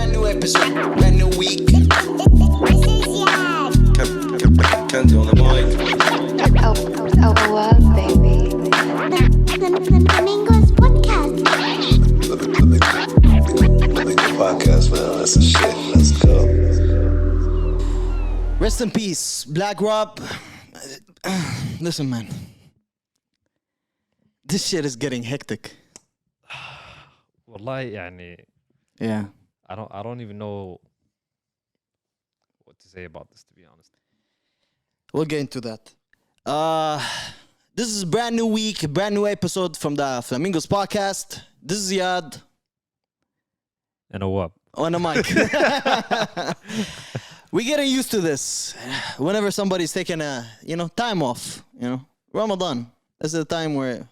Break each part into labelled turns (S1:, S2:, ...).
S1: brand new episode, brand new week.
S2: This is YAD.
S3: Kenzie on the mic.
S4: Awab, baby.
S2: The Flamingos podcast.
S3: Podcast, man. That's a shit. Let's go.
S1: Rest in peace, Black Rob. Listen, man. This shit is getting hectic.
S5: والله يعني
S1: Yeah.
S5: I don't even know what to say about this, to be honest.
S1: We'll get into that. This is a brand new week, a brand new episode from the Flamingos podcast. This is YAD
S5: And Awab.
S1: on the mic. We're getting used to this. Whenever somebody's taking a, time off, Ramadan. This is the time where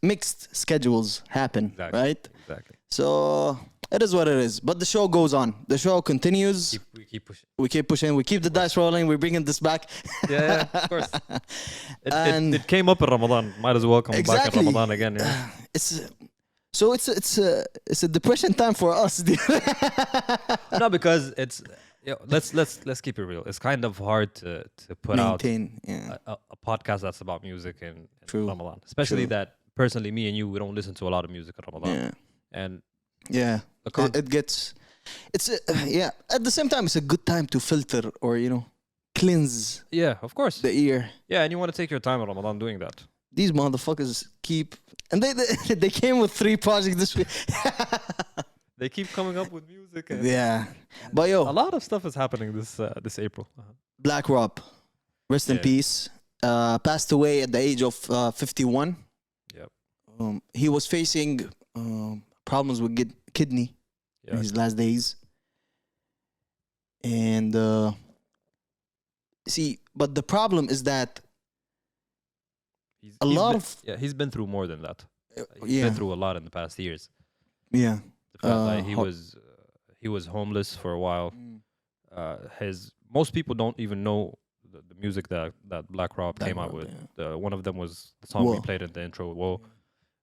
S1: mixed schedules happen,
S5: Exactly.
S1: right?
S5: Exactly.
S1: So it is what it is. But the show goes on. The show continues.
S5: We keep pushing.
S1: We keep pushing. We keep the dice rolling. We're bringing this back.
S5: Yeah, of course.
S1: And-
S5: It came up in Ramadan. Might as well come back
S1: Exactly.
S5: in Ramadan again. Yeah.
S1: It's a depression time for us.
S5: No, because it's let's keep it real. It's kind of hard to put
S1: Maintain. Yeah.
S5: out a podcast that's about music in
S1: True.
S5: Ramadan. Especially
S1: True.
S5: that personally, me and you, we don't listen to a lot of music in Ramadan.
S1: Yeah.
S5: And
S1: Yeah.
S5: the con-
S1: It gets. It's yeah. At the same time, it's a good time to filter or cleanse
S5: yeah, of course.
S1: the ear.
S5: Yeah, and you want to take your time in Ramadan doing that.
S1: These motherfuckers keep. And they came with 3 projects this week.
S5: They keep coming up with music. And
S1: Yeah. But
S5: a
S1: yo,
S5: lot of stuff is happening this April.
S1: Black Rob, rest in
S5: Yeah.
S1: peace. Passed away at the age of 51.
S5: Yep.
S1: He was facing problems with kidney in
S5: Yeah.
S1: his last days. And see, but the problem is that
S5: He's been through more than that. He's
S1: yeah,
S5: been through a lot in the past years.
S1: yeah,
S5: The fact that
S1: ho-
S5: he was homeless for a while.
S1: Mm.
S5: Most people don't even know the music that Black Rob
S1: Black
S5: came out
S1: Rob,
S5: with.
S1: yeah.
S5: One of them was the song we
S1: Whoa.
S5: played in the intro. Whoa.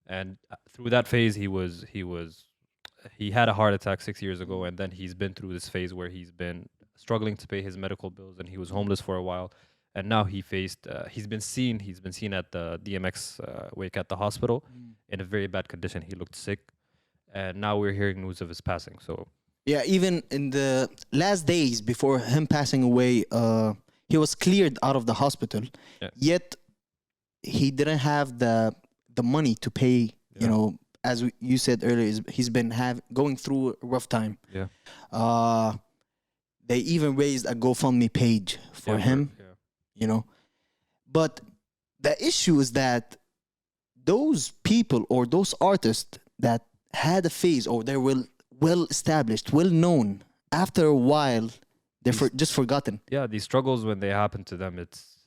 S5: And through that phase, he had a heart attack 6 years ago, and then he's been through this phase where he's been struggling to pay his medical bills, and he was homeless for a while. And now he's been seen at the DMX wake at the hospital in a very bad condition. He looked sick, and now we're hearing news of his passing. So
S1: yeah. Even in the last days before him passing away, he was cleared out of the hospital.
S5: Yeah.
S1: Yet he didn't have the money to pay.
S5: Yeah.
S1: As you said earlier, he's been going through a rough time.
S5: yeah,
S1: They even raised a GoFundMe page for him.
S5: Yeah.
S1: But the issue is that those people or those artists that had a phase or they were well established, well known, after a while they're just forgotten.
S5: Yeah, these struggles when they happen to them, it's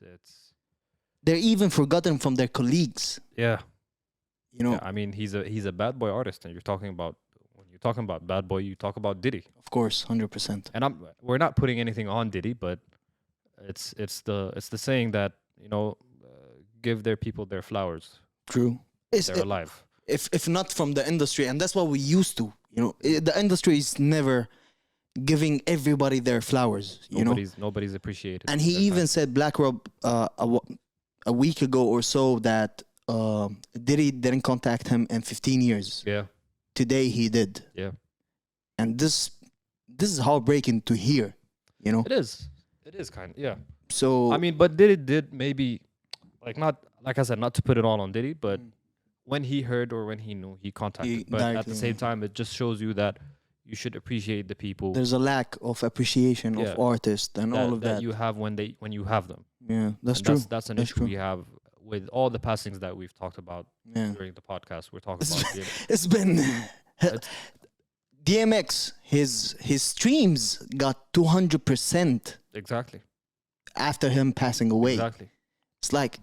S1: They're even forgotten from their colleagues.
S5: yeah.
S1: Yeah,
S5: I mean, he's a bad boy artist, and when you're talking about bad boy, you talk about Diddy.
S1: of course, 100%.
S5: And we're not putting anything on Diddy, but it's the saying that give their people their flowers.
S1: True.
S5: They're alive.
S1: If not from the industry, and that's what we used to. The industry is never giving everybody their flowers.
S5: Nobody's appreciated.
S1: And he
S5: their
S1: even
S5: time.
S1: said, Black Rob, a week ago or so, that Diddy didn't contact him in 15 years.
S5: Yeah,
S1: Today he did.
S5: yeah.
S1: And this is heartbreaking to hear,
S5: It is. It is kind of yeah.
S1: So
S5: I mean, but Diddy did maybe like I said, not to put it all on Diddy, but when he heard or when he knew, he contacted. But at the
S1: directly,
S5: same time, it just shows you that you should appreciate the people
S1: there's a lack of appreciation of artists and all of that.
S5: you have when you have them.
S1: Yeah, that's
S5: And
S1: true.
S5: That's an
S1: That's
S5: issue
S1: true.
S5: we have with all the passings that we've talked about
S1: Yeah.
S5: during the podcast. We're talking about
S1: It's been
S5: It's-
S1: DMX. His streams got 200%
S5: exactly.
S1: after him passing away.
S5: Exactly.
S1: It's like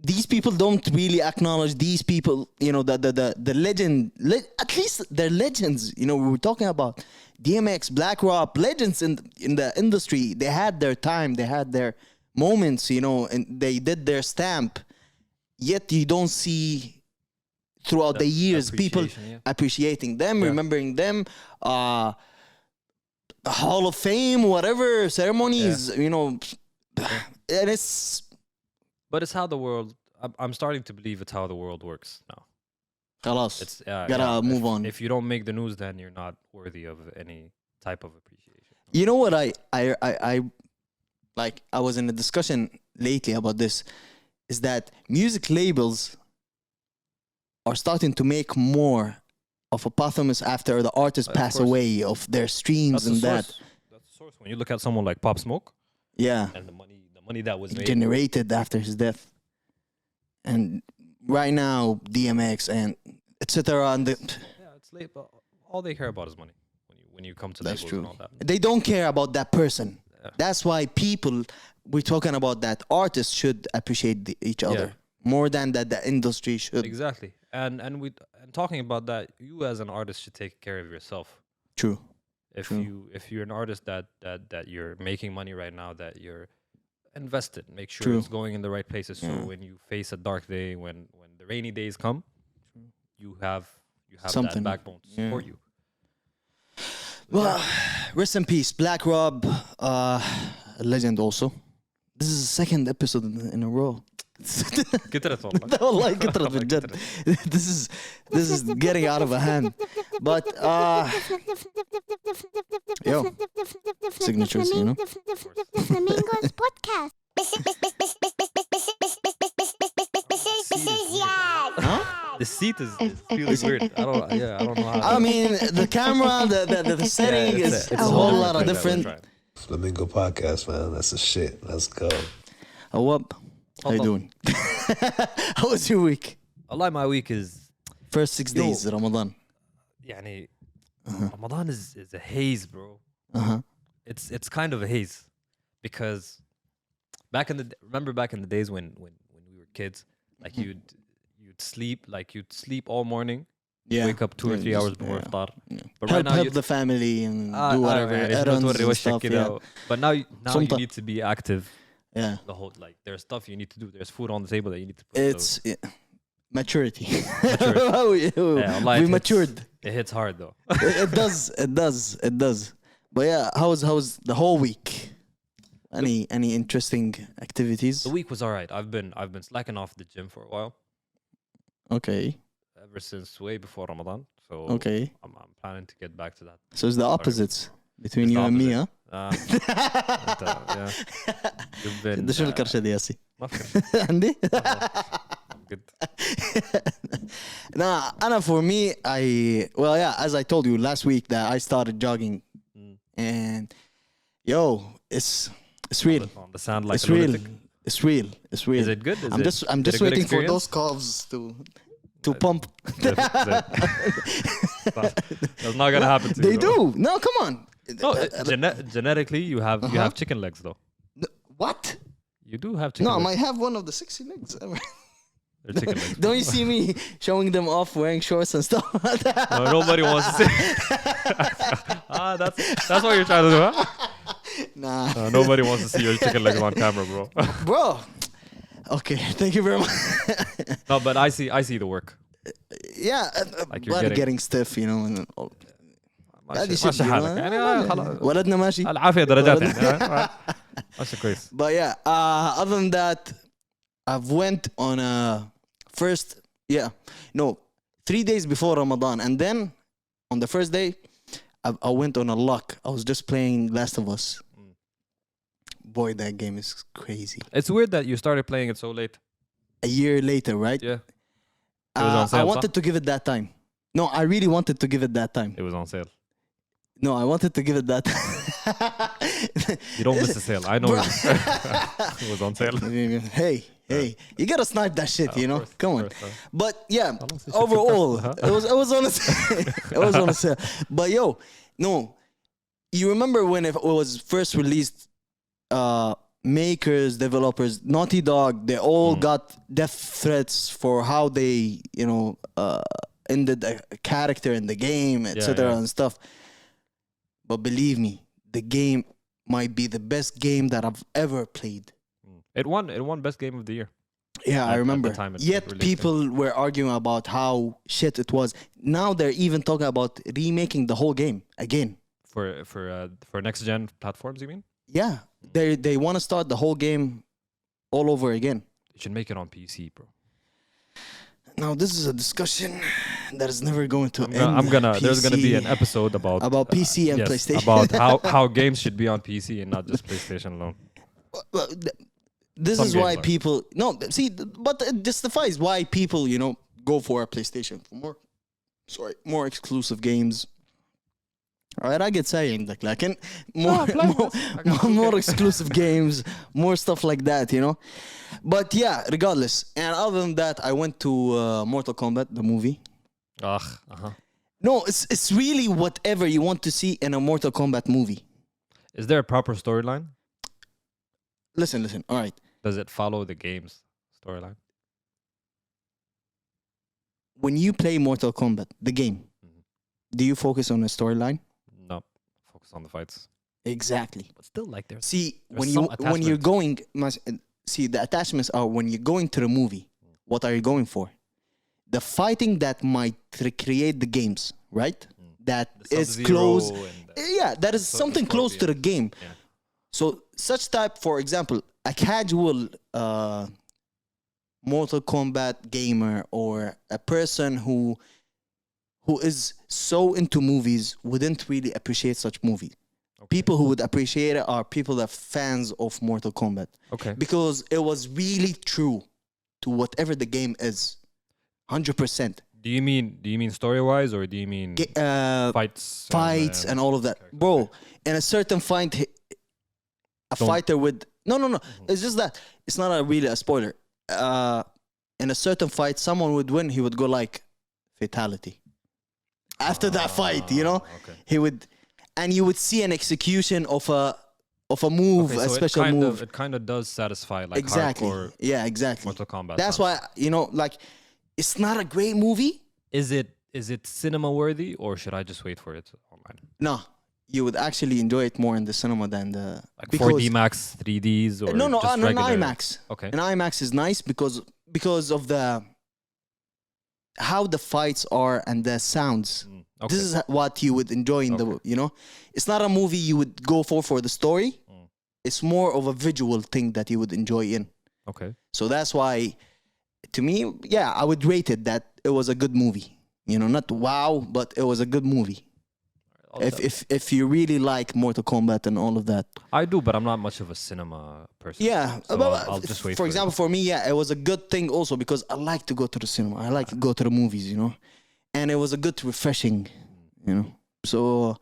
S1: these people don't really acknowledge these people. The legend. At least they're legends. We were talking about DMX, Black Rob, legends in the industry. They had their time. They had their moments. And they did their stamp. Yet you don't see throughout the years people
S5: appreciation, yeah.
S1: appreciating them,
S5: Yeah.
S1: remembering them. Hall of Fame, whatever ceremonies, you know, and it's
S5: But it's how the world. I'm starting to believe it's how the world works now.
S1: خلاص.
S5: It's
S1: Gotta move on.
S5: If you don't make the news, then you're not worthy of any type of appreciation.
S1: You know what I like, I was in a discussion lately about this, is that music labels are starting to make more of a posthumous after the artist
S5: Of
S1: pass
S5: course.
S1: away, of their streams and that.
S5: That's the source. When you look at someone like Pop Smoke
S1: Yeah.
S5: and the money that was made.
S1: Generated after his death. And right now, DMX and etc. And
S5: Yeah, it's late, but all they care about is money. When you come to
S1: that's
S5: labels
S1: true.
S5: and all that.
S1: They don't care about that person.
S5: Yeah.
S1: That's why people, we're talking about that artists should appreciate each other more than that the industry should.
S5: Exactly. And talking about that, you as an artist should take care of yourself.
S1: True.
S5: If you're an artist that you're making money right now, that you're invested, make sure
S1: True.
S5: it's going in the right places. So when you face a dark day, when the rainy days come, you have
S1: Something.
S5: that backbone to support you.
S1: Well, rest in peace, Black Rob, a legend also. This is the second episode in a row.
S5: كترت والله.
S1: والله كترت بجد. This is getting out of hand. But yo, signatures, you know.
S2: Flamingos podcast. This is YAD.
S1: Huh?
S5: The seat feels weird. I don't know how.
S1: I mean, the camera, the setting is a whole lot of different.
S3: Flamingo podcast, man. That's the shit. Let's go.
S1: Awab, how you doing? How was your week?
S5: Allah, my week is
S1: First 6 days, Ramadan.
S5: يعني Ramadan is a haze, bro.
S1: Uh-huh.
S5: It's kind of a haze because back in the days when we were kids, like you'd sleep all morning,
S1: Yeah.
S5: wake up 2 or 3 hours before iftar. But
S1: Help the family and do whatever errands and stuff. Yeah.
S5: But now you
S1: Sometimes.
S5: need to be active.
S1: Yeah.
S5: The whole there's stuff you need to do. There's food on the table that you need to put.
S1: It's maturity.
S5: Maturity. Allah,
S1: we
S5: it
S1: matured.
S5: It hits hard though.
S1: It does. But yeah, how's the whole week? Any interesting activities?
S5: The week was alright. I've been slacking off the gym for a while.
S1: Okay.
S5: Ever since way before Ramadan. So
S1: Okay.
S5: I'm planning to get back to that.
S1: So it's the opposites between
S5: It's
S1: you
S5: the
S1: and me, huh?
S5: Yeah. You've been
S1: ده شو الكرشة دي ياسي؟
S5: ما أفكر.
S1: عندي؟
S5: I'm good.
S1: Nah, Anna, for me, as I told you last week that I started jogging, and yo, it's real.
S5: On the sand like
S1: It's
S5: a
S1: real.
S5: lunatic.
S1: It's real. It's real.
S5: Is it good?
S1: I'm just
S5: is it a good
S1: waiting for
S5: experience?
S1: those calves to pump.
S5: That's not gonna happen to
S1: They
S5: you. bro.
S1: do. No, come on.
S5: No, genetically you have chicken legs though.
S1: What?
S5: You do have chicken
S1: No, I
S5: legs.
S1: might have one of the sexy legs ever.
S5: They're chicken legs.
S1: Don't you see me showing them off wearing shorts and stuff?
S5: No, nobody wants to see. That's what you're trying to do, huh?
S1: Nah,
S5: Nobody wants to see your chicken legs on camera, bro.
S1: bro. Okay, thank you very much.
S5: No, but I see the work.
S1: Yeah,
S5: Like you're
S1: but
S5: getting-
S1: getting stiff, you know. And all.
S5: ماشي
S1: شيء،
S5: ماشي حالك يعني خلاص
S1: ولدنا ماشي.
S5: العافية درجات يعني ماشي كويس.
S1: But yeah, other than that, I've went on a 3 days before Ramadan, and then on the first day, I went on a luck. I was just playing Last of Us. Boy, that game is crazy.
S5: It's weird that you started playing it so late.
S1: A year later, right?
S5: Yeah. It was on sale,
S1: I wanted to give it that time. No, I really wanted to give it that time.
S5: It was on sale.
S1: No, I wanted to give it that time.
S5: You don't miss a sale. I know it was on sale.
S1: Hey, you gotta snipe that shit, you know? Come on. But yeah,
S5: خلاص، يا
S1: overall,
S5: شفت
S1: it was on a sale. It was on a sale. But yo, no, you remember when it was first released? Makers, developers, Naughty Dog, they all got death threats for how they, ended a character in the game, etc.
S5: yeah.
S1: and stuff. But believe me, the game might be the best game that I've ever played.
S5: It won best game of the year.
S1: Yeah, I
S5: At the
S1: remember.
S5: time it
S1: Yet
S5: released,
S1: people were arguing about how shit it was. Now they're even talking about remaking the whole game again.
S5: For next gen platforms, you mean?
S1: Yeah, they want to start the whole game all over again.
S5: You should make it on PC, bro.
S1: Now this is a discussion that is never going to end.
S5: There's gonna be
S1: PC
S5: an episode about
S1: PC and
S5: yes,
S1: PlayStation.
S5: about how games should be on PC and not just PlayStation alone.
S1: Well, this
S5: Some
S1: is why
S5: games are.
S1: people but it justifies why people go for a PlayStation for more exclusive games. All right, I get saying like more exclusive games, more stuff like that, But yeah, regardless. And other than that, I went to Mortal Kombat, the movie. No, it's really whatever you want to see in a Mortal Kombat movie.
S5: Is there a proper storyline?
S1: Listen. All right.
S5: Does it follow the game's storyline?
S1: When you play Mortal Kombat, the game, do you focus on a storyline?
S5: No, focus on the fights.
S1: Exactly.
S5: But still, like there's
S1: See,
S5: there's
S1: when you're going, the attachments are when you're going to the movie. What are you going for? The fighting that might recreate the games, right? That is close. Yeah, that is something close to the game.
S5: Yeah.
S1: So such type, for example, a casual Mortal Kombat gamer or a person who is so into movies wouldn't really appreciate such movies. People who would appreciate it are people that are fans of Mortal Kombat.
S5: Okay.
S1: Because it was really true to whatever the game is. 100%.
S5: Do you mean story wise or do you mean fights?
S1: And all of that. Bro, in a certain fight, fighter would... No. It's just that. It's not really a spoiler. In a certain fight, someone would win. He would go like fatality. After that fight,
S5: Okay.
S1: he would... And you would see an execution of a move,
S5: Okay,
S1: a
S5: so
S1: special move.
S5: It kind of does satisfy like
S1: Exactly.
S5: hardcore
S1: Yeah, exactly.
S5: Mortal Kombat.
S1: That's
S5: fans.
S1: why, like, it's not a great movie.
S5: Is it cinema worthy or should I just wait for it online?
S1: No, you would actually enjoy it more in the cinema than the...
S5: Like 4D Max, 3Ds or
S1: No,
S5: just
S1: an
S5: regular?
S1: IMAX.
S5: Okay.
S1: An IMAX is nice because of how the fights are and the sounds.
S5: Okay.
S1: This is what you would enjoy in the, It's not a movie you would go for the story. It's more of a visual thing that you would enjoy in.
S5: Okay.
S1: So that's why, to me, yeah, I would rate it that it was a good movie. Not wow, but it was a good movie. If you really like Mortal Kombat and all of that.
S5: I do, but I'm not much of a cinema person.
S1: Yeah,
S5: so
S1: but
S5: I'll just wait
S1: for example, for me, yeah, it was a good thing also because I like to go to the cinema. I like to go to the movies, and it was a good refreshing, So,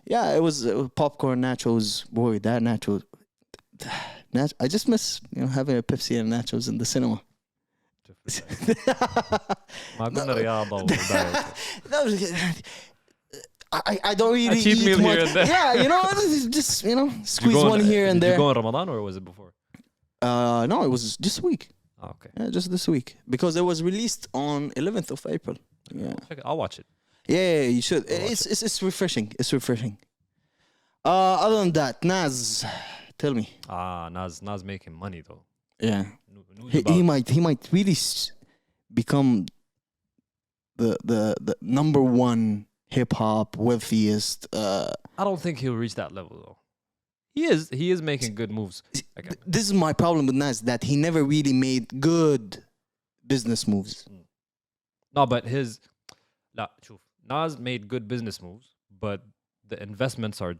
S1: yeah, it was popcorn, nachos. Boy, that nacho. I just miss having a Pepsi and nachos in the cinema. I don't really
S5: cheat
S1: eat
S5: meal
S1: much.
S5: here and there.
S1: Yeah, just squeeze one here and
S5: Did
S1: there.
S5: you go in Ramadan or was it before?
S1: No, it was this week.
S5: Oh, okay.
S1: Yeah, just this week because it was released on 11th of April. Yeah,
S5: I'll watch it.
S1: yeah, you should. It's refreshing. It's refreshing. Other than that, Naz, tell me.
S5: Nas making money though.
S1: Yeah,
S5: News
S1: he
S5: about-
S1: might really become the number one hip hop wealthiest.
S5: I don't think he'll reach that level though. He is making good moves. Okay.
S1: This is my problem with Nas, that he never really made good business moves.
S5: No, but Nas made good business moves, but the investments are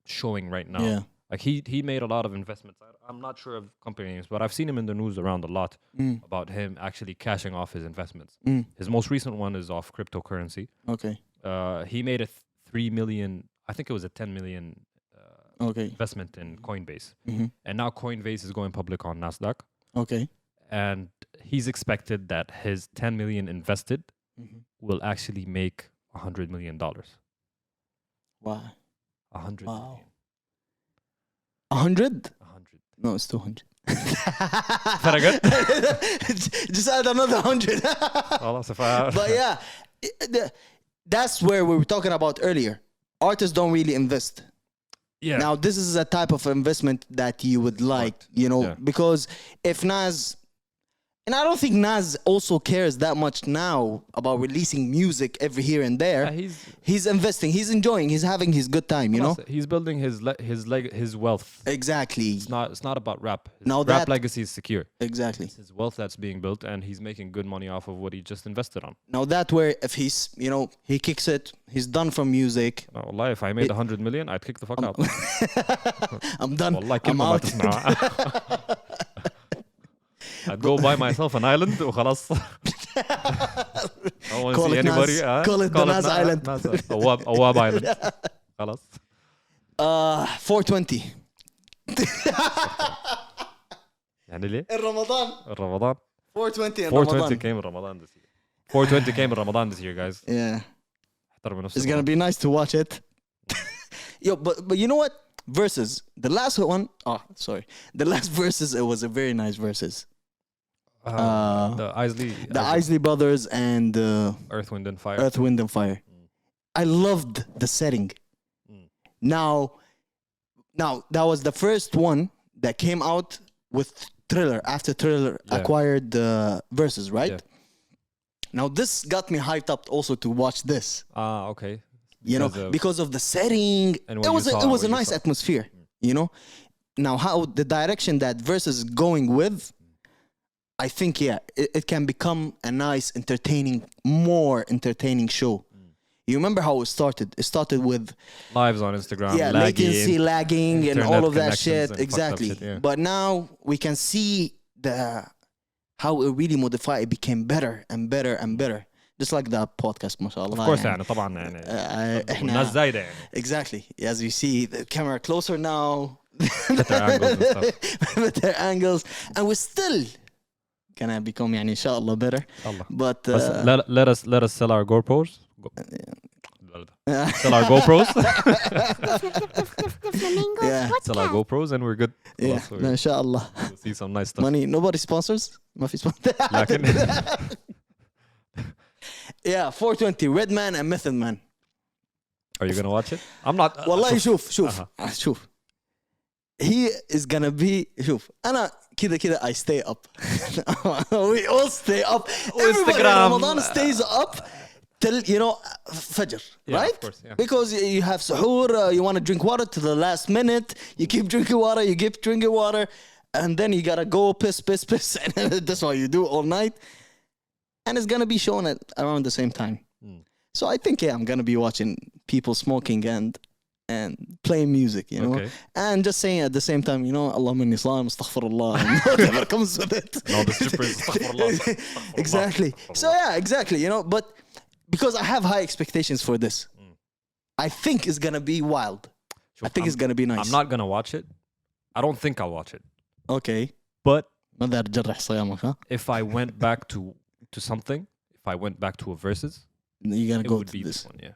S5: showing right now.
S1: Yeah.
S5: Like he made a lot of investments. I'm not sure of company names, but I've seen him in the news around a lot about him actually cashing off his investments. His most recent one is off cryptocurrency.
S1: Okay.
S5: He made a 3 million, I think it was a 10 million
S1: Okay.
S5: investment in Coinbase.
S1: Mm-hmm.
S5: And now Coinbase is going public on Nasdaq.
S1: Okay.
S5: And he's expected that his 10 million invested will actually make $100 million.
S1: Wow.
S5: 100
S1: Wow.
S5: million.
S1: 100?
S5: 100.
S1: No, it's 200.
S5: فرقت؟
S1: Just add another 100.
S5: خلاص
S1: But yeah, that's where we were talking about earlier. Artists don't really invest.
S5: Yeah.
S1: Now, this is a type of investment that you would like,
S5: Yeah.
S1: because if Nas, And I don't think Nas also cares that much now about releasing music every here and there. He's investing. He's enjoying. He's having his good time. You know.
S5: He's building his wealth.
S1: Exactly.
S5: It's not about rap. His
S1: Now
S5: rap
S1: that-
S5: legacy is secure.
S1: Exactly.
S5: It's his wealth that's being built, and he's making good money off of what he just invested on.
S1: Now that where if he's he kicks it, he's done from music.
S5: والله if I made 100 million, I'd kick the fuck out.
S1: I'm done.
S5: والله
S1: I'm
S5: كلمة ما
S1: out.
S5: تسمعها. I'd go buy myself an island وخلاص. I don't want to
S1: Call
S5: see
S1: it
S5: anybody.
S1: Nas. Call it the Nas Island.
S5: Awab Island. خلاص.
S1: 420.
S5: يعني ليه؟
S1: Ramadan.
S5: Ramadan.
S1: 420 in
S5: 420
S1: Ramadan.
S5: came in Ramadan this year. 420 came in Ramadan this year, guys.
S1: Yeah.
S5: احترموا
S1: It's
S5: نفسكم.
S1: gonna be nice to watch it. Yo, but you know what? Versus the last one. Oh, sorry. The last versus. It was a very nice versus.
S5: The
S1: The Isley brothers and
S5: Earth, Wind, and Fire.
S1: Earth, Wind, and Fire. I loved the setting. Now that was the first one that came out with Triller after Triller acquired the verses, right?
S5: Yeah.
S1: Now this got me hyped up also to watch this.
S5: Okay.
S1: You know, because of the setting.
S5: And
S1: It was
S5: what
S1: a
S5: you
S1: nice
S5: saw.
S1: atmosphere. You know, now how the direction that verse is going with, I think it can become a nice, more entertaining show. You remember how it started? It started with
S5: Lives on Instagram.
S1: latency, lagging, and
S5: internet
S1: all of that
S5: connections
S1: shit.
S5: and fucked up
S1: Exactly.
S5: shit, yeah.
S1: But now we can see how it really modified. It became better and better and better. Just like the podcast, mashallah.
S5: Of course يعني طبعا يعني الناس زايدة يعني.
S1: Exactly. As you see, the camera closer now.
S5: Better angles and stuff.
S1: Better angles. And we're still gonna become يعني inshallah better.
S5: Allah.
S1: But
S5: let us sell our GoPros. Sell our GoPros.
S2: Flamingos
S1: Yeah.
S5: Sell our
S2: podcast.
S5: GoPros and we're good.
S1: yeah,
S5: خلاص,
S1: no, inshallah.
S5: we'll see some nice stuff.
S1: Money, nobody sponsors. ما في sponsor.
S5: لكن
S1: Yeah, 420, Redman and Method Man.
S5: are you gonna watch it? I'm not.
S1: والله شوف he is gonna be شوف أنا كده I stay up. We all stay up. Everybody in
S5: Instagram.
S1: Ramadan stays up till Fajr,
S5: Yeah,
S1: right?
S5: of course, yeah.
S1: Because you have suhoor, you want to drink water to the last minute. You keep drinking water, you keep drinking water, and then you gotta go piss, and that's what you do all night. And it's gonna be shown at around the same time. So I think I'm gonna be watching people smoking and playing music,
S5: Okay.
S1: and just saying at the same time, Allahumma inni saim, astaghfirullah, and whatever comes with it.
S5: No, the strippers. Astaghfirullah, astaghfirullah,
S1: Exactly. So
S5: astaghfirullah.
S1: exactly, but because I have high expectations for this, I think it's gonna be wild. I think it's gonna be nice.
S5: I'm not gonna watch it. I don't think I'll watch it.
S1: Okay.
S5: But
S1: ماذا تجرح صيامك ها؟
S5: if I went back to something, if I went back to a versus,
S1: You're gonna
S5: it
S1: go
S5: would
S1: to
S5: be
S1: this.
S5: this one. Yeah.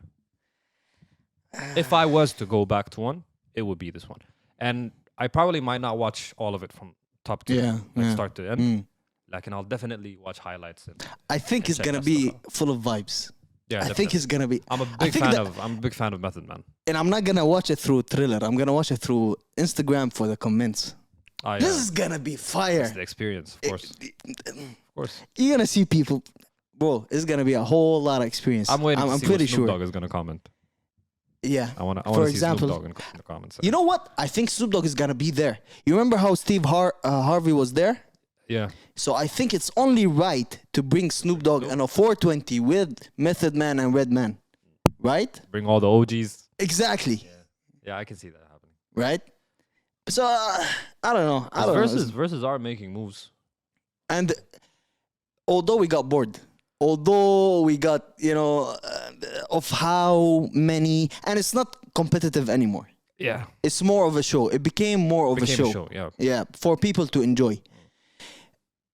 S5: If I was to go back to one, it would be this one. And I probably might not watch all of it from top to start to end. Like, and I'll definitely watch highlights. And
S1: I think
S5: And
S1: it's
S5: check
S1: gonna
S5: that
S1: be
S5: stuff
S1: full of vibes.
S5: yeah,
S1: I think it's gonna be.
S5: I'm a
S1: I
S5: big
S1: think
S5: fan
S1: that-
S5: of. I'm a big fan of Method Man.
S1: And I'm not gonna watch it through Triller. I'm gonna watch it through Instagram for the comments.
S5: Oh, yeah.
S1: This is gonna be fire.
S5: It's the experience, of course. Of course.
S1: You're gonna see people, bro. It's gonna be a whole lot of experience.
S5: I'm waiting to
S1: I'm
S5: see
S1: pretty
S5: what Snoop
S1: sure.
S5: Dogg is gonna comment.
S1: Yeah.
S5: I want to
S1: For
S5: see
S1: example,
S5: Snoop Dogg in the comments.
S1: You know what? I think Snoop Dogg is gonna be there. You remember how Steve Harvey was there?
S5: Yeah.
S1: So I think it's only right to bring Snoop Dogg on a 420 with Method Man and Redman, right?
S5: Bring all the OGs.
S1: Exactly.
S5: Yeah, I can see that happening.
S1: Right. So I don't know. I don't know.
S5: Versus are making moves.
S1: And although we got bored, although we got of how many, and it's not competitive anymore.
S5: Yeah.
S1: It's more of a show. It became more of a show.
S5: Yeah.
S1: Yeah, for people to enjoy.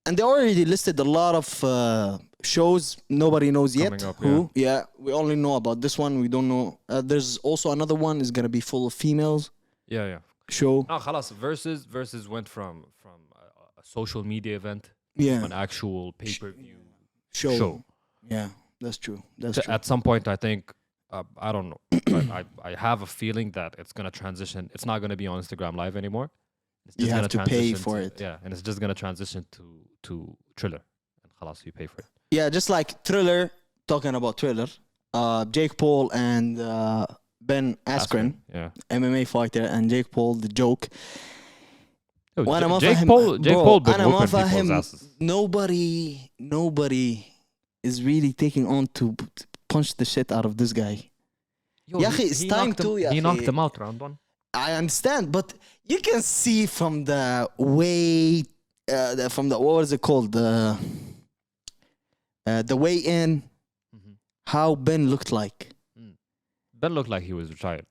S1: And they already listed a lot of shows nobody knows yet.
S5: Coming up,
S1: Who? Yeah, we only know about this one. We don't know. There's also another one is gonna be full of females.
S5: Yeah, yeah.
S1: Show.
S5: No, خلاص. Versus went from a social media event
S1: Yeah.
S5: to an actual pay-per-view
S1: Show. Yeah, that's true. That's true.
S5: At some point, I think I don't know. But I have a feeling that it's gonna transition. It's not gonna be on Instagram Live anymore. It's
S1: You
S5: just
S1: have
S5: gonna
S1: to pay
S5: transition
S1: for it.
S5: Yeah, and it's just gonna transition to Triller. And خلاص, you pay for it.
S1: Yeah, just like Triller, talking about Triller, Jake Paul and Ben Askren,
S5: Yeah.
S1: MMA fighter, and Jake Paul, the joke.
S5: Yo,
S1: وأنا ما
S5: Jake
S1: فاهم-
S5: Paul been
S1: أنا ما
S5: whooping people's
S1: فاهم.
S5: asses.
S1: Nobody is really taking on to punch the shit out of this guy.
S5: Yo,
S1: يا أخي, it's time to, يا
S5: He
S1: أخي.
S5: knocked him out round 1.
S1: I understand, but you can see from the way, what was it called? The way in, how Ben looked like.
S5: Ben looked like he was retired.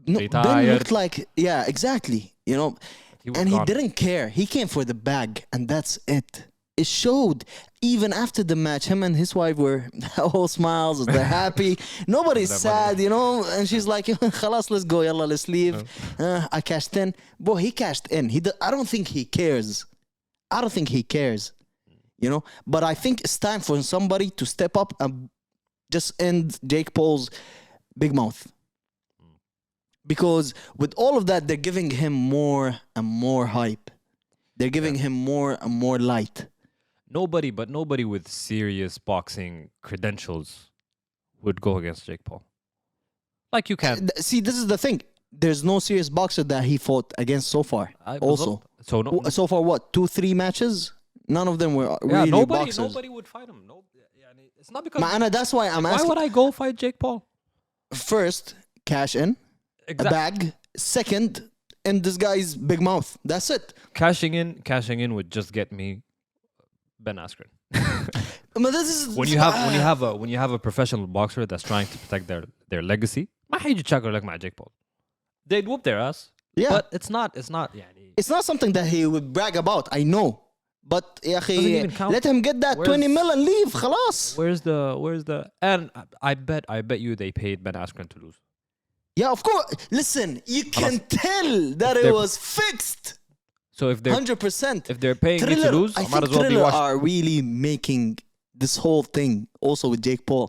S1: No, Ben
S5: Retired.
S1: looked like, yeah, exactly. You know,
S5: He was
S1: and he
S5: gone.
S1: didn't care. He came for the bag, and that's it. It showed. Even after the match, him and his wife were all smiles. They're happy. Nobody's
S5: That
S1: sad, you know. And she's like, "Khalas, let's go. Yalla, let's leave." I cashed in. Boy, he cashed in. I don't think he cares. I don't think he cares. You know. But I think it's time for somebody to step up and just end Jake Paul's big mouth. Because with all of that, they're giving him more and more hype. They're giving him more and more light.
S5: Nobody with serious boxing credentials would go against Jake Paul. Like you can.
S1: See, this is the thing. There's no serious boxer that he fought against so far. Also,
S5: So no,
S1: so far, what, 2-3 matches? None of them were really boxers.
S5: nobody would fight him. No, it's not because.
S1: Ma'ana, that's why I'm
S5: why
S1: asking.
S5: would I go fight Jake Paul?
S1: First, cash in a bag. Second, in this guy's big mouth. That's it.
S5: Cashing in would just get me Ben Askren.
S1: But this is
S5: when you have a professional boxer that's trying to protect their legacy, ما حيجي تشاكر لك مع Jake Paul. They'd whoop their ass.
S1: Yeah.
S5: But it's not يعني.
S1: It's not something that he would brag about. I know. But يا
S5: Doesn't
S1: أخي,
S5: even count.
S1: let him get that 20 mil and leave. خلاص.
S5: Where's the and I bet you they paid Ben Askren to lose.
S1: Yeah, of course. Listen, you can tell that it
S5: they're-
S1: was fixed.
S5: So if they're
S1: 100%.
S5: if they're paying me to
S1: Triller,
S5: lose,
S1: I
S5: I might
S1: think
S5: as well be
S1: Triller
S5: watching.
S1: are really making this whole thing also with Jake Paul.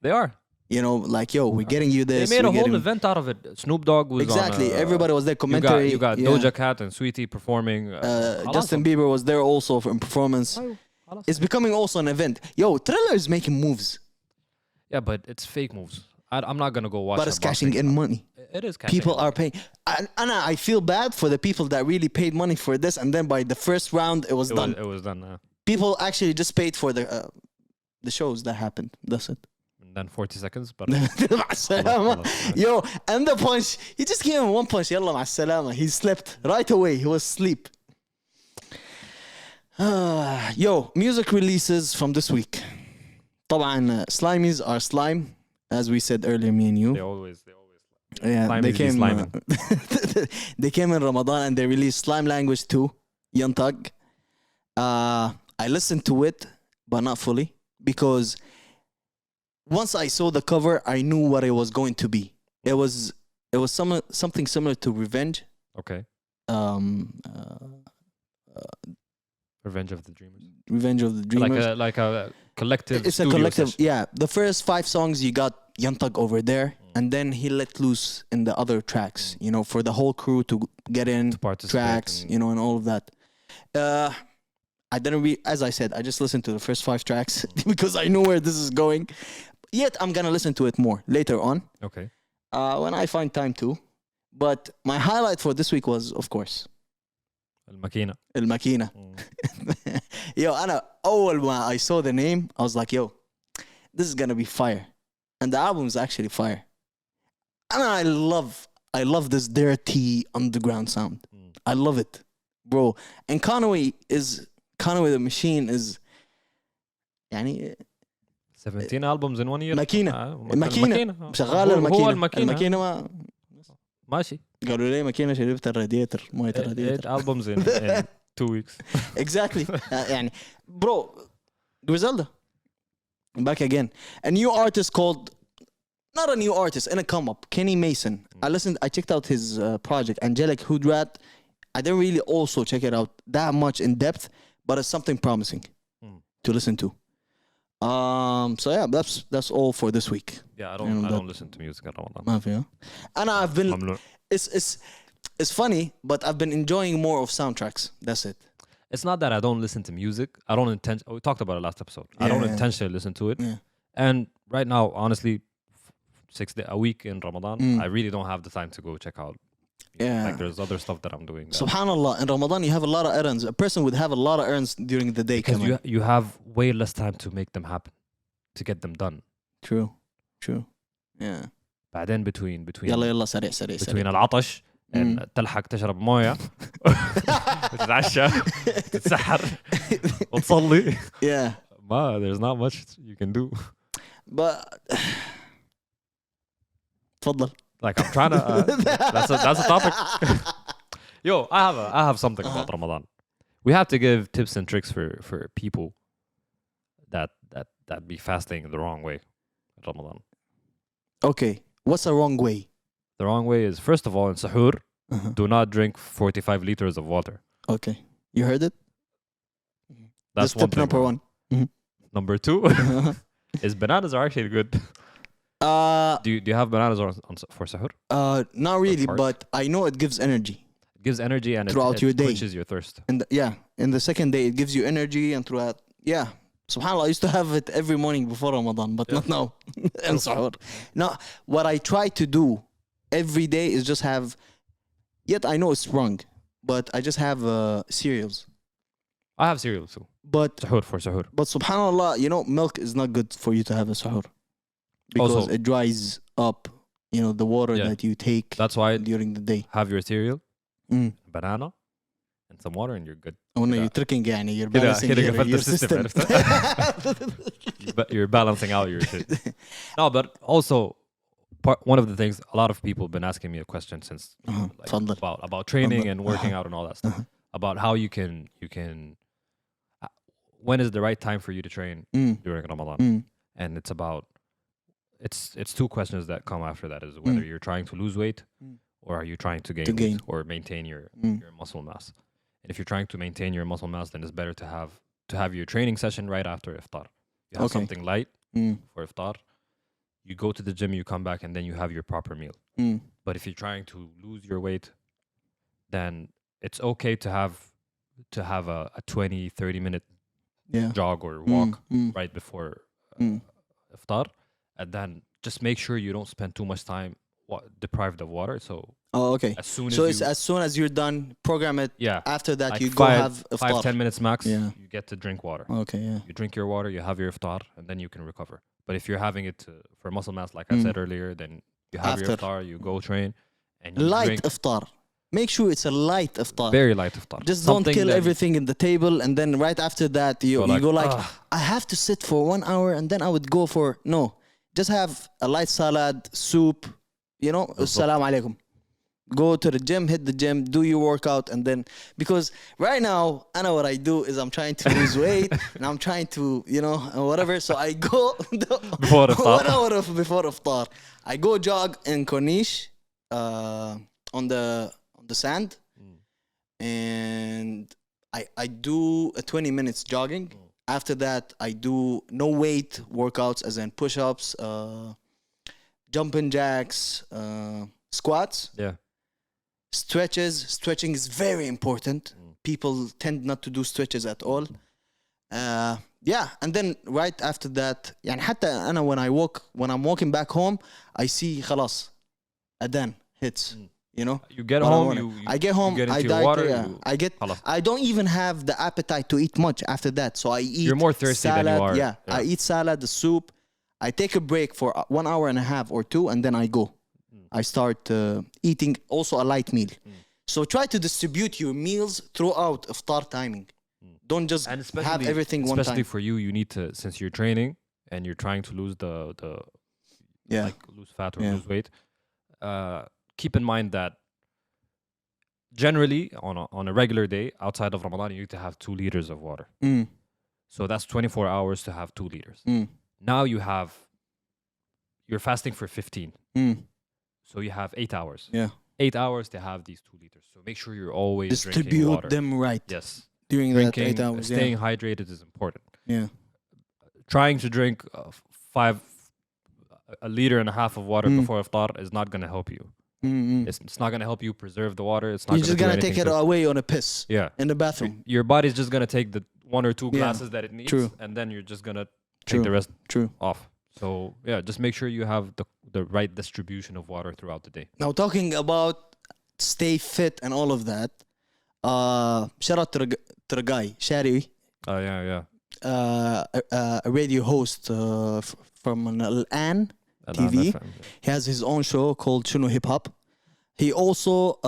S5: They are.
S1: You know, like, yo, we're getting you
S5: They
S1: this.
S5: made a
S1: we're
S5: whole
S1: getting-
S5: event out of it. Snoop Dogg was
S1: Exactly.
S5: on,
S1: Everybody was there. Commentary.
S5: You got
S1: yeah.
S5: Doja Cat and Sweetie performing.
S1: Justin Bieber was there also in performance. It's becoming also an event. Yo, Triller is making moves,
S5: Yeah, but it's fake moves. I'm not gonna go watch.
S1: but
S5: a
S1: it's cashing
S5: boxing
S1: in
S5: fight.
S1: money.
S5: It is cashing.
S1: People
S5: in.
S1: are paying. And I feel bad for the people that really paid money for this, and then by the first round, it was done.
S5: It was done.
S1: People actually just paid for the shows that happened. That's it.
S5: And then 40 seconds, but
S1: مع السلامة. Yo, and the punch, he just gave him one punch. يلا مع السلامة. He slept right away. He was asleep. Yo, music releases from this week. طبعا Slimies are slime, as we said earlier, me and
S5: they
S1: you.
S5: always.
S1: Yeah,
S5: Slime
S1: they
S5: is
S1: came.
S5: de-sliming.
S1: They came in Ramadan and they released Slime Language 2, Young Thug. I listened to it, but not fully, because once I saw the cover, I knew what it was going to be. It was something similar to Revenge.
S5: Okay. Revenge of the Dreamers.
S1: Revenge of the Dreamers.
S5: Like a collective.
S1: It's a
S5: studio
S1: collective.
S5: session.
S1: Yeah, the first 5 songs you got Young Thug over there, and then he let loose in the other tracks. You know, for the whole crew to get in
S5: To participate
S1: tracks.
S5: and-
S1: You know, and all of that. I didn't as I said, I just listened to the first 5 tracks because I knew where this is going. Yet I'm gonna listen to it more later on
S5: Okay.
S1: when I find time to. But my highlight for this week was, of course,
S5: Maquina.
S1: Maquina. Yo, أول ما I saw the name, I was like, yo, this is gonna be fire. And the album is actually fire. And I love this dirty underground sound. I love it, bro. And Conway the Machine is يعني
S5: 17 albums in 1 year.
S1: ماكينة
S5: ماكينة.
S1: شغال
S5: هو
S1: الماكينة
S5: الماكينة.
S1: ماشي
S5: قالوا
S1: لي ماكينة شربت الراديتر موية
S5: 8
S1: الراديتر
S5: albums in 2 weeks.
S1: exactly يعني bro Griselda back again, a new artist called, not a new artist, in a come up, Kenny Mason. I checked out his project Angelic Hoodrat. I didn't really also check it out that much in depth, but it's something promising to listen to. So yeah, that's all for this week.
S5: Yeah, I don't listen to music at all.
S1: ما في أنا I've been
S5: ممنوع.
S1: it's funny, but I've been enjoying more of soundtracks. That's it.
S5: It's not that I don't listen to music. I don't intend. We talked about it last episode. I don't
S1: Yeah.
S5: intentionally listen to it.
S1: Yeah.
S5: And right now, honestly, 6 days a week in Ramadan,
S1: Mm.
S5: I really don't have the time to go check out.
S1: Yeah.
S5: Like there's other stuff that I'm doing. That,
S1: Subhanallah, in Ramadan you have a lot of errands. A person would have a lot of errands during the day.
S5: because
S1: Kaman.
S5: you have way less time to make them happen, to get them done.
S1: True. Yeah.
S5: بعدين between
S1: يلا يلا سريع سريع
S5: between
S1: سريع.
S5: العطش and تلحق تشرب مويه وتتعشى تتسحر وتصلي.
S1: Yeah.
S5: There's not much you can do.
S1: But تفضل.
S5: Like I'm trying to. That's a topic. Yo, I have something about Ramadan. We have to give tips and tricks for people that be fasting the wrong way in Ramadan.
S1: Okay. What's the wrong way?
S5: The wrong way is, first of all, in sahur,
S1: Uh-huh.
S5: do not drink 45 liters of water.
S1: Okay. You heard it?
S5: That's
S1: Tip number one.
S5: Number 2 is bananas are actually good. Do you have bananas for sahur?
S1: Not really,
S5: part?
S1: but I know it gives energy.
S5: It gives energy and
S1: Throughout
S5: it
S1: your day.
S5: quenches your thirst.
S1: And in the second day it gives you energy, and throughout, subhanallah, I used to have it every morning before Ramadan, but not now. And sahur. Now, what I try to do every day is just have, yet I know it's wrong, but I just have cereals.
S5: I have cereal too.
S1: But
S5: For sahur.
S1: subhanallah, milk is not good for you to have a sahur because
S5: Also-
S1: it dries up, the water
S5: Yeah.
S1: that you take
S5: That's why
S1: during the day.
S5: have your cereal,
S1: Mm.
S5: banana, and some water, and you're good.
S1: Oh no,
S5: كده-
S1: you're tricking يعني, you're
S5: كده-
S1: balancing
S5: كده
S1: your
S5: قفلت
S1: system.
S5: السيستم، You're balancing out your shit. No, but also one of the things a lot of people have been asking me a question since
S1: تفضل.
S5: about training
S1: تفضل.
S5: and working out and all that stuff, about how you can when is the right time for you to train during Ramadan. And it's about it's two questions that come after that, is whether you're trying to lose weight or are you trying to gain weight or maintain your muscle mass. And if you're trying to maintain your muscle mass, then it's better to have your training session right after iftar. You have something light for iftar. You go to the gym, you come back, and then you have your proper meal. But if you're trying to lose your weight, then it's okay to have a 20-30 minute jog or walk right before iftar, and then just make sure you don't spend too much time deprived of water. So
S1: Okay.
S5: as soon as
S1: It's as soon as you're done, program it.
S5: yeah,
S1: After that,
S5: like
S1: you go have iftar.
S5: 5-10 minutes max.
S1: Yeah.
S5: You get to drink water.
S1: Okay, yeah.
S5: You drink your water, you have your iftar, and then you can recover. But if you're having it for muscle mass, like I said earlier, then you have your
S1: After.
S5: iftar, you go train, and you
S1: Light
S5: drink
S1: iftar. Make sure it's a light iftar.
S5: very light iftar.
S1: Just
S5: Something
S1: don't kill
S5: that-
S1: everything in the table, and then right after that you go like, I have to sit for 1 hour, and then I would go for no. Just have a light salad, soup, Assalamu alaikum. Go to the gym, hit the gym, do your workout, and then, because right now, I know what I do is I'm trying to lose weight and I'm trying to, whatever. So I go
S5: Before iftar.
S1: 1 hour before iftar. I go jog in Corniche, on the sand, and I do a 20 minutes jogging. After that, I do no weight workouts, as in push-ups, jumping jacks, squats.
S5: Yeah.
S1: Stretching is very important. People tend not to do stretches at all. And then right after that, يعني حتى أنا when I'm walking back home, I see خلاص adhan hits.
S5: You get
S1: What I
S5: home,
S1: wanna-
S5: you
S1: I get home,
S5: you get
S1: I
S5: into your
S1: diet,
S5: water,
S1: yeah. I don't even have the appetite to eat much after that. So I eat
S5: You're more thirsty
S1: salad,
S5: than you are.
S1: Yeah, I eat salad, the soup. I take a break for 1 hour and a half or 2, and then I go. I start eating also a light meal. So try to distribute your meals throughout iftar timing. Don't just
S5: and
S1: have everything one
S5: especially
S1: time.
S5: for you, you need to, since you're training and you're trying to lose like lose fat or lose weight, keep in mind that generally on a regular day outside of Ramadan, you need to have 2 liters of water. So that's 24 hours to have 2 liters. Now you're fasting for 15. So you have 8 hours.
S1: Yeah.
S5: 8 hours to have these 2 liters. So make sure you're always drinking
S1: Distribute
S5: water.
S1: them right.
S5: Yes.
S1: During
S5: Drinking,
S1: that 8 hours.
S5: staying hydrated is important.
S1: Yeah.
S5: Trying to drink a liter and a half of water before iftar is not going to help you. It's not gonna help you preserve the water. It's not.
S1: You're just
S5: do
S1: gonna
S5: anything
S1: take it
S5: to
S1: away on a piss.
S5: Yeah.
S1: In the bathroom.
S5: Your body's just gonna take the 1 or 2
S1: Yeah,
S5: glasses that it needs,
S1: true.
S5: and then you're just gonna
S1: True.
S5: take the rest
S1: True.
S5: off. So yeah, just make sure you have the right distribution of water throughout the day.
S1: Now talking about stay fit and all of that. Shout out to the guy Shadi,
S5: Oh yeah.
S1: a radio host from an Al-An TV.
S5: FM,
S1: He has his own show called Shuno Hip Hop. He also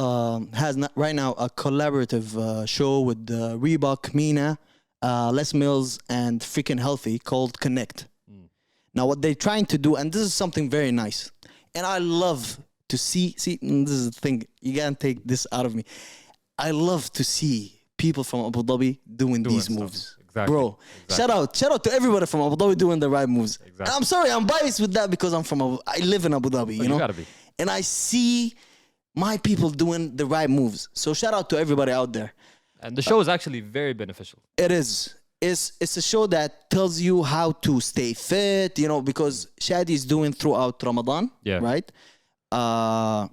S1: has right now a collaborative show with Reebok, Mina, Les Mills, and Freaking Healthy called Konnect. Now, what they're trying to do, and this is something very nice, and I love to see, this is the thing, you can't take this out of me. I love to see people from Abu Dhabi doing these
S5: stuff.
S1: moves.
S5: Exactly.
S1: Bro,
S5: Exactly.
S1: shout out to everybody from Abu Dhabi doing the right moves.
S5: Exactly.
S1: And I'm sorry, I'm biased with that because I'm from I live in Abu Dhabi, you know?
S5: gotta be.
S1: And I see my people doing the right moves. So shout out to everybody out there.
S5: And the show is actually very beneficial.
S1: It is. It's a show that tells you how to stay fit, you know, because Shadi is doing throughout Ramadan,
S5: Yeah.
S1: right?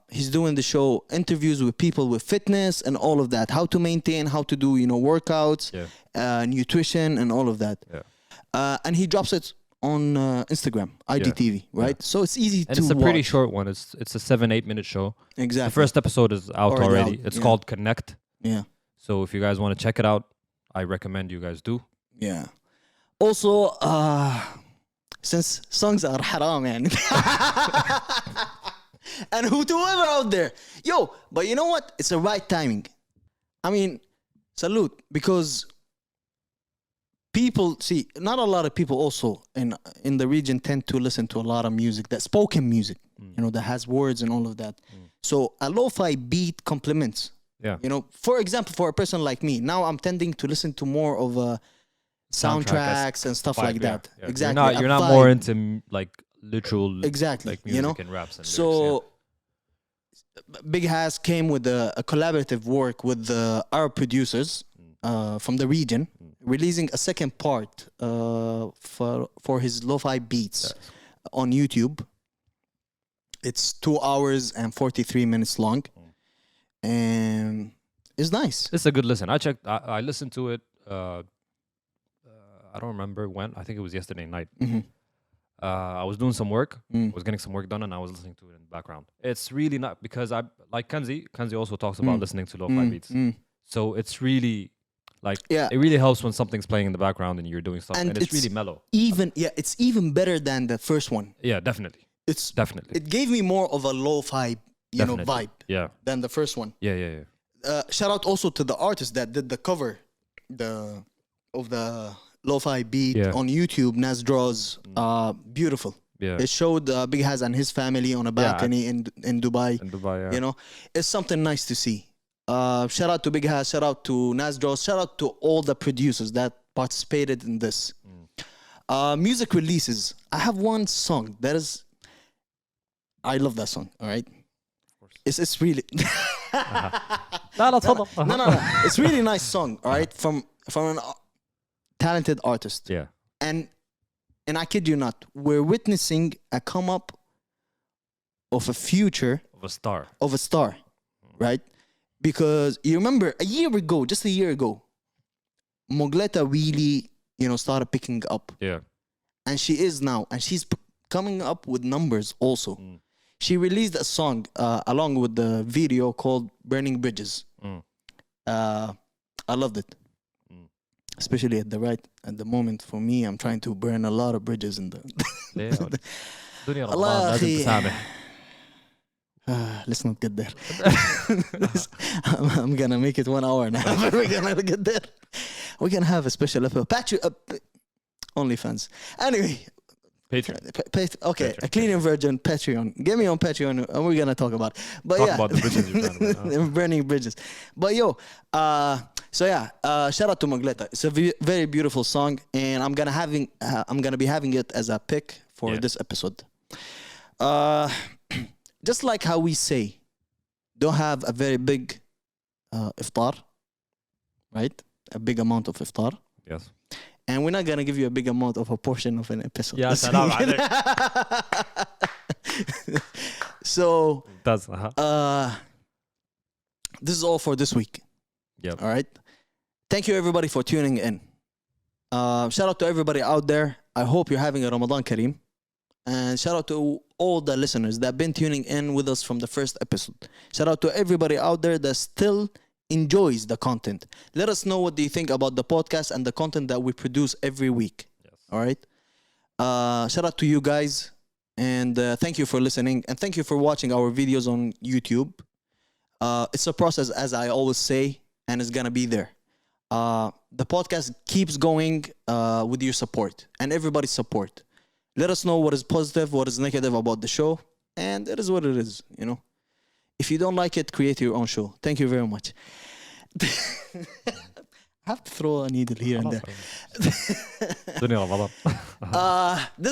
S1: He's doing the show interviews with people with fitness and all of that, how to maintain, how to do, you know, workouts, nutrition and all of that.
S5: Yeah.
S1: And he drops it on Instagram, IGTV, right? So it's easy
S5: And
S1: to
S5: it's a pretty
S1: watch.
S5: short one. It's a 7-8 minute show.
S1: Exactly.
S5: The first episode is out
S1: Already
S5: already.
S1: out,
S5: It's
S1: yeah.
S5: called Connect.
S1: Yeah.
S5: So if you guys want to check it out, I recommend you guys do.
S1: Yeah. Also, since songs are haram, man. And whoever out there, yo, but you know what? It's the right timing. I mean, salute, because people see, not a lot of people also in the region tend to listen to a lot of music, that spoken music, you know, that has words and all of that. So a lo-fi beat complements.
S5: Yeah.
S1: You know, for example, for a person like me, now I'm tending to listen to more of soundtracks and stuff like that.
S5: Yeah.
S1: Exactly.
S5: You're
S1: a
S5: not more
S1: vibe.
S5: into like literal
S1: Exactly,
S5: like
S1: you
S5: music
S1: know?
S5: and raps and
S1: So Big Has came with a collaborative work with our producers from the region, releasing a second part for his Lofi Beats on YouTube. It's 2 hours and 43 minutes long, and it's nice.
S5: It's a good listen. I listened to it. I don't remember when. I think it was yesterday night. I was doing some work. I was getting some work done, and I was listening to it in the background. It's really not, because I like Kanzi. Kanzi also talks about listening to lo-fi beats. So it's really like, it really helps when something's playing in the background and you're doing stuff, and it's really mellow.
S1: It's even better than the first one.
S5: Yeah, definitely.
S1: It's
S5: Definitely.
S1: It gave me more of a lo-fi, vibe
S5: Yeah.
S1: than the first one.
S5: Yeah.
S1: Shout out also to the artist that did the cover of the lo-fi beat on YouTube. Nas Draws, beautiful.
S5: Yeah.
S1: It showed Big Haz and his family on a balcony in Dubai.
S5: In Dubai, yeah.
S1: You know, it's something nice to see. Shout out to Big Haz, shout out to Nas Draws, shout out to all the producers that participated in this. Music releases. I have one song that is, I love that song. All right, it's really no. It's really nice song. All right, from an talented artist.
S5: Yeah.
S1: And I kid you not, we're witnessing a come up of a future
S5: Of a star.
S1: of a star, right? Because you remember just a year ago, Mougleta really, started picking up.
S5: Yeah.
S1: And she is now, and she's coming up with numbers also. She released a song along with the video called Burning Bridges. I loved it. Especially at the moment for me, I'm trying to burn a lot of bridges in the
S5: دنيا
S1: الله
S5: رمضان لازم
S1: أخي.
S5: تسامح.
S1: Let's not get there. I'm gonna make it 1 hour now. But we're gonna get there. We're gonna have a special episode. OnlyFans. Anyway,
S5: Patreon.
S1: okay,
S5: Patreon.
S1: a clean and virgin Patreon. Get me on Patreon, and we're gonna talk about it. But
S5: Talk about the bridges you're trying to burn, huh?
S1: burning bridges. But shout out to Mougleta. It's a very beautiful song, and I'm gonna be having it as a pick for this episode. Just like how we say, don't have a very big iftar, right? A big amount of iftar.
S5: Yes.
S1: And we're not gonna give you a big amount of a portion of an episode.
S5: Yeah, salam alaikum.
S1: So
S5: That's
S1: this is all for this week.
S5: Yep.
S1: All right. Thank you everybody for tuning in. Shout out to everybody out there. I hope you're having a Ramadan Kareem. And shout out to all the listeners that have been tuning in with us from the first episode. Shout out to everybody out there that still enjoys the content. Let us know what do you think about the podcast and the content that we produce every week.
S5: Yes.
S1: All right. Shout out to you guys. And thank you for listening. And thank you for watching our videos on YouTube. It's a process, as I always say, and it's going to be there. The podcast keeps going with your support and everybody's support. Let us know what is positive, what is negative about the show. And it is what it is, you know. If you don't like it, create your own show. Thank you very much. I have to throw a needle here and there. This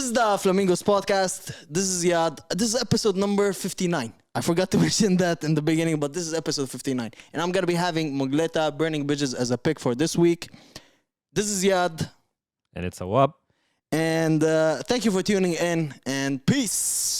S1: is the Flamingos podcast. This is YAD. This is episode number 59. I forgot to mention that in the beginning, but this is episode 59. And I'm going to be having Mougleta, Burning Bridges as a pick for this week. This is YAD.
S5: And it's Awab.
S1: And thank you for tuning in. And peace.